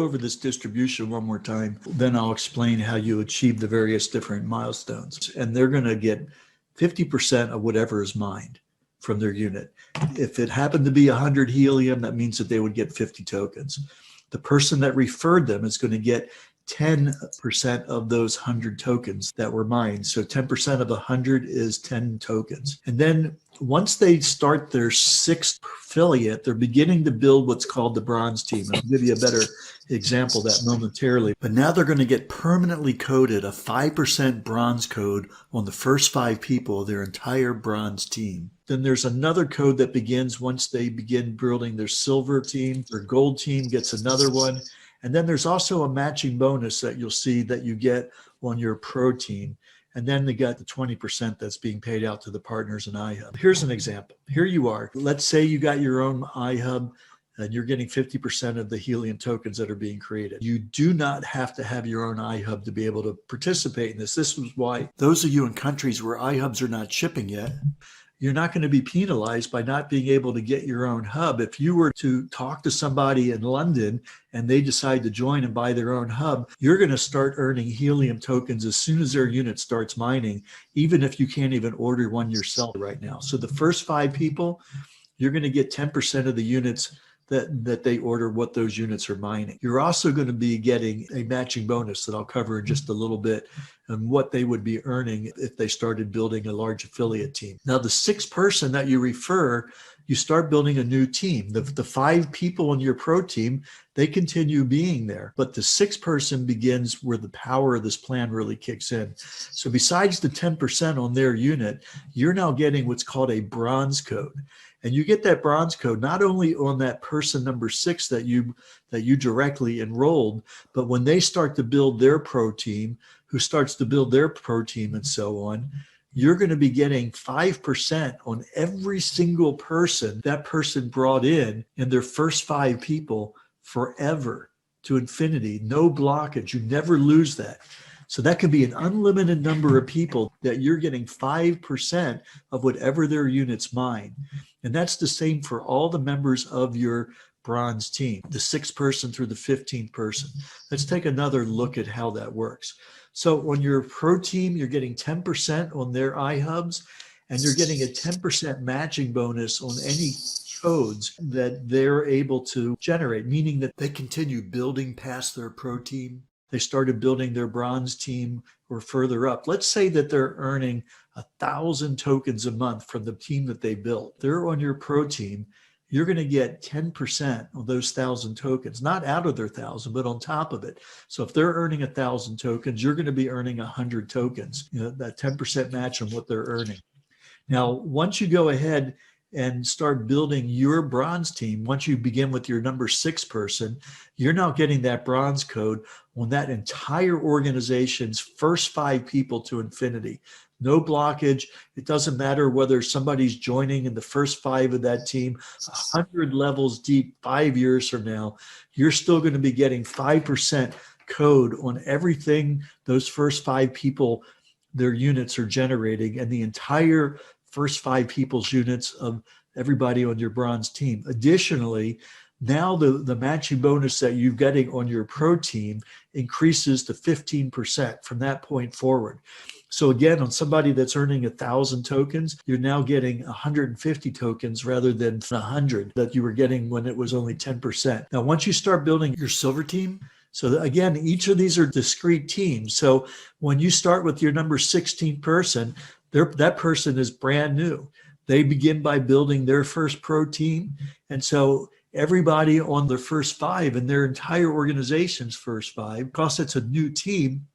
Over this distribution one more time, then I'll explain how you achieve the various different milestones. And they're going to get 50% of whatever is mined from their unit. If it happened to be 100 helium, that means that they would get 50 tokens. The person that referred them is going to get 10% of those 100 tokens that were mined. So 10% of 100 is 10 tokens. And then once they start their sixth affiliate, they're beginning to build what's called the bronze team. I'll give you a better example of that momentarily. But now they're going to get permanently coded a 5% bronze code on the first 5 people of their entire bronze team. Then there's another code that begins once they begin building their silver team. Their gold team gets another one. And then there's also a matching bonus that you'll see that you get on your pro team. And then they got the 20% that's being paid out to the partners in iHub. Here's an example. Here you are. Let's say you got your own iHub and you're getting 50% of the helium tokens that are being created. You do not have to have your own iHub to be able to participate in this. This is why those of you in countries where iHubs are not shipping yet, you're not going to be penalized by not being able to get your own hub. If you were to talk to somebody in London and they decide to join and buy their own hub, you're going to start earning helium tokens as soon as their unit starts mining, even if you can't even order one yourself right now. So the first 5 people, you're going to get 10% of the units that they order, what those units are mining. You're also going to be getting a matching bonus that I'll cover in just a little bit and what they would be earning if they started building a large affiliate team. Now, the 6th person that you refer, you start building a new team. The 5 people on your pro team, they continue being there, but the 6th person begins where the power of this plan really kicks in. So besides the 10% on their unit, you're now getting what's called a bronze code. And you get that bronze code not only on that person number 6 that you directly enrolled, but when they start to build their pro team, who starts to build their pro team and so on, you're going to be getting 5% on every single person that person brought in their first 5 people forever to infinity. No blockage. You never lose that. So that could be an unlimited number of people that you're getting 5% of whatever their units mine. And that's the same for all the members of your bronze team, the 6th person through the 15th person. Let's take another look at how that works. So on your pro team, you're getting 10% on their iHubs, and you're getting a 10% matching bonus on any codes that they're able to generate, meaning that they continue building past their pro team. They started building their bronze team or further up. Let's say that they're earning 1,000 tokens a month from the team that they built. They're on your pro team. You're going to get 10% of those 1,000 tokens, not out of their 1,000, but on top of it. So if they're earning 1,000 tokens, you're going to be earning 100 tokens, that 10% match on what they're earning. Now, once you go ahead and start building your bronze team, once you begin with your number 6 person, you're now getting that bronze code on that entire organization's first 5 people to infinity. No blockage. It doesn't matter whether somebody's joining in the first 5 of that team, 100 levels deep, 5 years from now, you're still going to be getting 5% code on everything those first 5 people, their units are generating, and the entire first 5 people's units of everybody on your bronze team. Additionally, now the matching bonus that you're getting on your pro team increases to 15% from that point forward. So again, on somebody that's earning 1,000 tokens, you're now getting 150 tokens rather than 100 that you were getting when it was only 10%. Now, once you start building your silver team, so again, each of these are discrete teams. So when you start with your number 16 person, that person is brand new. They begin by building their first pro team. And so everybody on their first 5 and their entire organization's first 5, because it's a new team,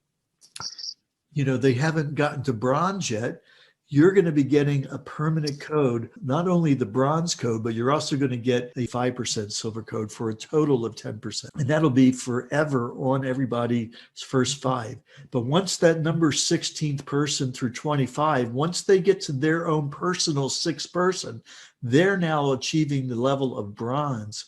they haven't gotten to bronze yet, you're going to be getting a permanent code, not only the bronze code, but you're also going to get a 5% silver code for a total of 10%. And that'll be forever on everybody's first 5. But once that number 16th person through 25, once they get to their own personal 6th person, they're now achieving the level of bronze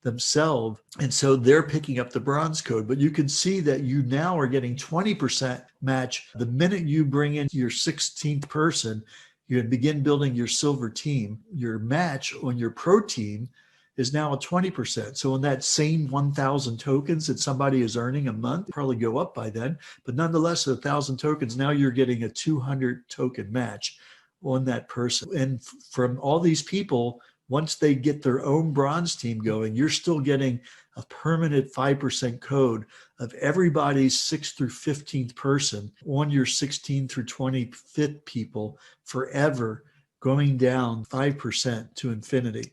themselves. And so they're picking up the bronze code, but you can see that you now are getting 20% match. The minute you bring in your 16th person, you begin building your silver team. Your match on your pro team is now at 20%. So in that same 1,000 tokens that somebody is earning a month, probably go up by then, but nonetheless, 1,000 tokens, now you're getting a 200 token match on that person. And from all these people, once they get their own bronze team going, you're still getting a permanent 5% code of everybody's 6th through 15th person on your 16th through 25th people forever, going down 5% to infinity.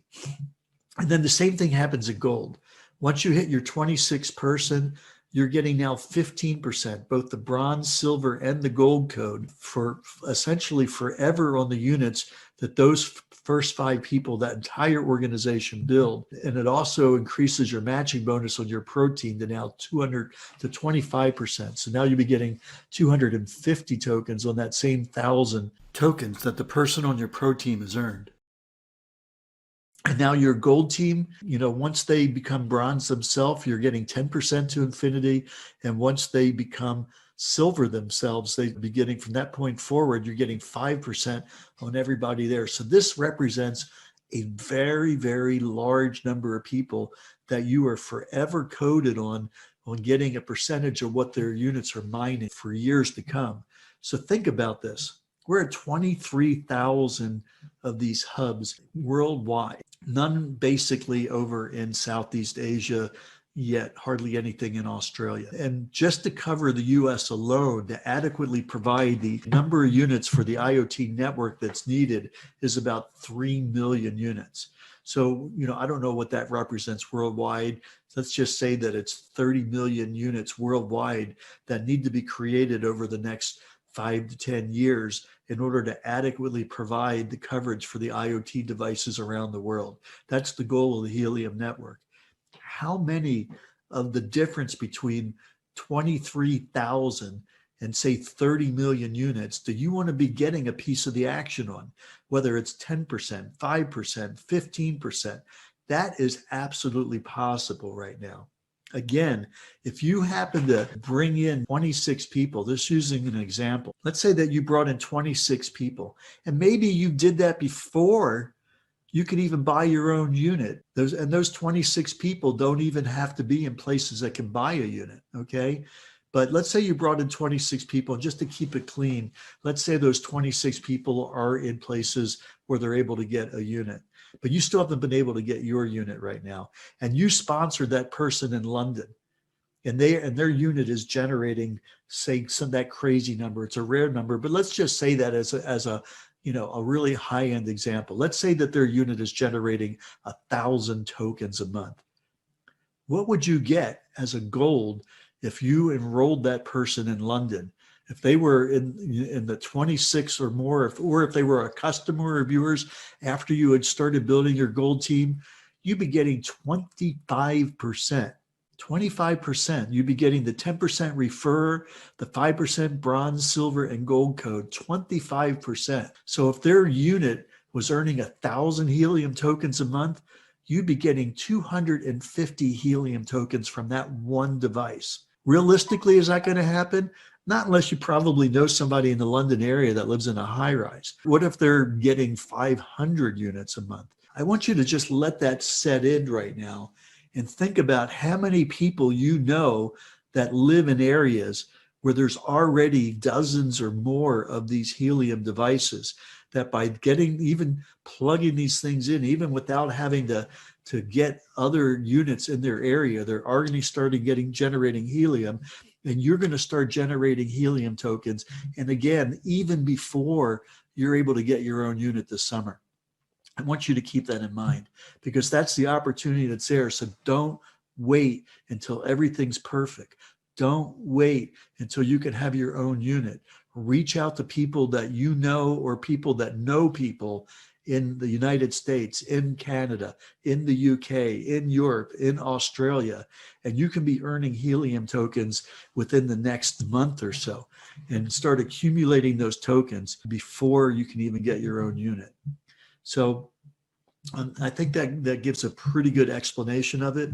And then the same thing happens at gold. Once you hit your 26 person, you're getting now 15%, both the bronze, silver, and the gold code for essentially forever on the units that those first 5 people, that entire organization build. And it also increases your matching bonus on your pro team to now 200 to 25%. So now you'll be getting 250 tokens on that same 1,000 tokens that the person on your pro team has earned. And now your gold team, once they become bronze themselves, you're getting 10% to infinity. And once they become silver themselves, they be getting, from that point forward, you're getting 5% on everybody there. So this represents a very, very large number of people that you are forever coded on getting a percentage of what their units are mining for years to come. So think about this. We're at 23,000 of these hubs worldwide. None basically over in Southeast Asia, yet hardly anything in Australia. And just to cover the US alone, to adequately provide the number of units for the IoT network that's needed is about 3 million units. So, I don't know what that represents worldwide. Let's just say that it's 30 million units worldwide that need to be created over the next 5 to 10 years in order to adequately provide the coverage for the IoT devices around the world. That's the goal of the Helium network. How many of the difference between 23,000 and say 30 million units do you want to be getting a piece of the action on? Whether it's 10%, 5%, 15%, that is absolutely possible right now. Again, if you happen to bring in 26 people, just using an example, let's say that you brought in 26 people, and maybe you did that before you could even buy your own unit. Those 26 people don't even have to be in places that can buy a unit, okay? But let's say you brought in 26 people, and just to keep it clean, let's say those 26 people are in places where they're able to get a unit, but you still haven't been able to get your unit right now. And you sponsored that person in London, and their unit is generating, say, that crazy number. It's a rare number, but let's just say that as a really high-end example. Let's say that their unit is generating 1,000 tokens a month. What would you get as a gold if you enrolled that person in London? If they were in the 26 or more, or if they were a customer of yours after you had started building your gold team, you'd be getting 25%. 25%. You'd be getting the 10% refer, the 5% bronze, silver, and gold code, 25%. So if their unit was earning 1,000 helium tokens a month, you'd be getting 250 helium tokens from that one device. Realistically, is that going to happen? Not unless you probably know somebody in the London area that lives in a high rise. What if they're getting 500 units a month? I want you to just let that set in right now and think about how many people you know that live in areas where there's already dozens or more of these helium devices, that by even plugging these things in, even without having to get other units in their area, they're already generating helium, and you're going to start generating helium tokens. And again, even before you're able to get your own unit this summer. I want you to keep that in mind, because that's the opportunity that's there. So don't wait until everything's perfect. Don't wait until you can have your own unit. Reach out to people that you know, or people that know people in the United States, in Canada, in the UK, in Europe, in Australia, and you can be earning helium tokens within the next month or so, and start accumulating those tokens before you can even get your own unit. So I think that gives a pretty good explanation of it.